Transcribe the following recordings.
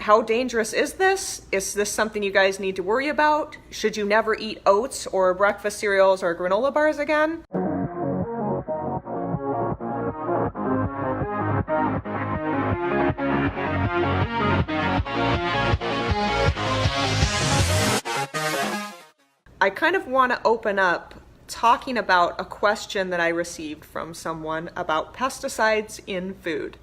how dangerous is this? Is this something you guys need to worry about? Should you never eat oats or breakfast cereals or granola bars again? I kind of want to open up talking about a question that I received from someone about pesticides in food.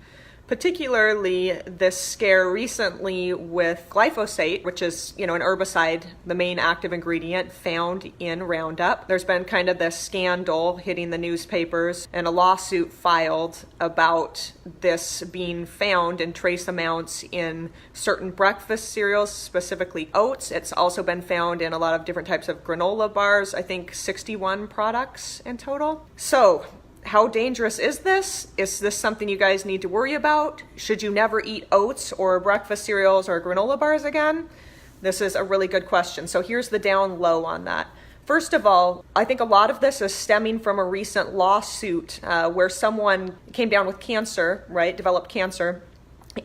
Particularly this scare recently with glyphosate, which is, an herbicide, the main active ingredient found in Roundup. There's been kind of this scandal hitting the newspapers and a lawsuit filed about this being found in trace amounts in certain breakfast cereals, specifically oats. It's also been found in a lot of different types of granola bars, I think 61 products in total. So, how dangerous is this? Is this something you guys need to worry about? Should you never eat oats or breakfast cereals or granola bars again? This is a really good question. So here's the down low on that. First of all, I think a lot of this is stemming from a recent lawsuit where someone came down with cancer, right? Developed cancer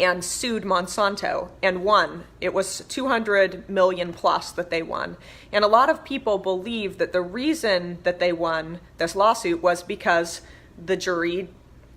and sued Monsanto and won. It was 200 million plus that they won. And a lot of people believe that the reason that they won this lawsuit was because the jury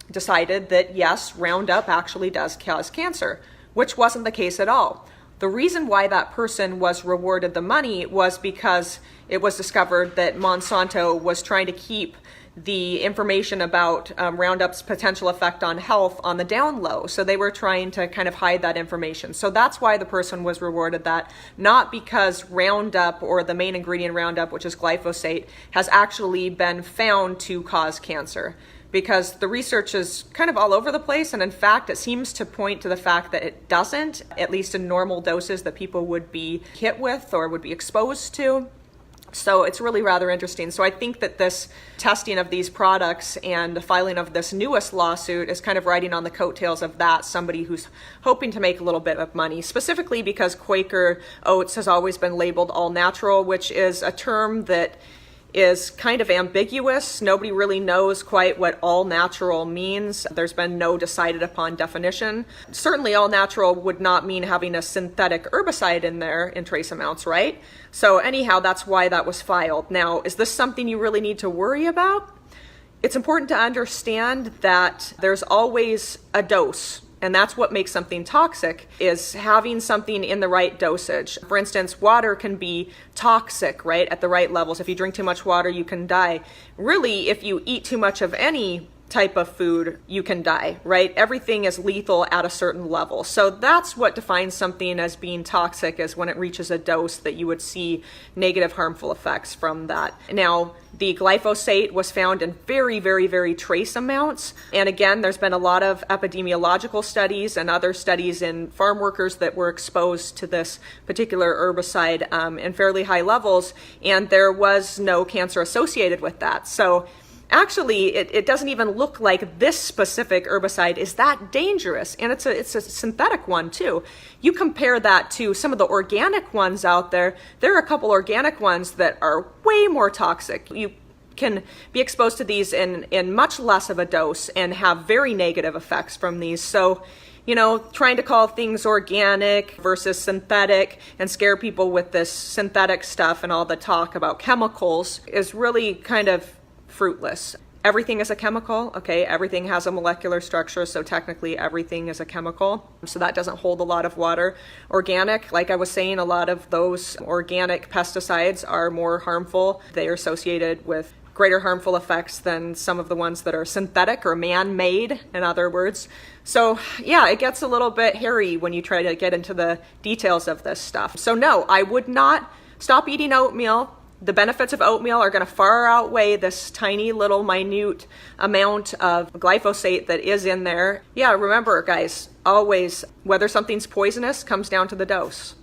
decided that yes, Roundup actually does cause cancer, which wasn't the case at all. The reason why that person was rewarded the money was because it was discovered that Monsanto was trying to keep the information about Roundup's potential effect on health on the down low. So they were trying to kind of hide that information. So that's why the person was rewarded that, not because Roundup or the main ingredient Roundup, which is glyphosate, has actually been found to cause cancer. Because the research is kind of all over the place, and in fact, it seems to point to the fact that it doesn't, at least in normal doses that people would be hit with or would be exposed to. So it's really rather interesting. So I think that this testing of these products and the filing of this newest lawsuit is kind of riding on the coattails of that, somebody who's hoping to make a little bit of money, specifically because Quaker Oats has always been labeled all natural, which is a term that is kind of ambiguous. Nobody really knows quite what all natural means. There's been no decided upon definition. Certainly all natural would not mean having a synthetic herbicide in there in trace amounts, right? So anyhow, that's why that was filed. Now, is this something you really need to worry about? It's important to understand that there's always a dose. And that's what makes something toxic, is having something in the right dosage. For instance, water can be toxic, right, at the right levels. If you drink too much water, you can die. Really, if you eat too much of any type of food, you can die, right? Everything is lethal at a certain level. So that's what defines something as being toxic, is when it reaches a dose that you would see negative harmful effects from that. Now, the glyphosate was found in very, very, very trace amounts. And again, there's been a lot of epidemiological studies and other studies in farm workers that were exposed to this particular herbicide in fairly high levels, and there was no cancer associated with that. So actually, it doesn't even look like this specific herbicide is that dangerous, and it's a synthetic one too. You compare that to some of the organic ones out there. There are a couple organic ones that are way more toxic. You can be exposed to these in much less of a dose and have very negative effects from these. So, trying to call things organic versus synthetic and scare people with this synthetic stuff and all the talk about chemicals is really kind of fruitless. Everything is a chemical, okay? Everything has a molecular structure, so technically everything is a chemical. So that doesn't hold a lot of water. Organic, like I was saying, a lot of those organic pesticides are more harmful. They are associated with greater harmful effects than some of the ones that are synthetic or man-made, in other words. So yeah, it gets a little bit hairy when you try to get into the details of this stuff. So no, I would not stop eating oatmeal. The benefits of oatmeal are going to far outweigh this tiny little minute amount of glyphosate that is in there. Yeah, remember guys, always, whether something's poisonous comes down to the dose.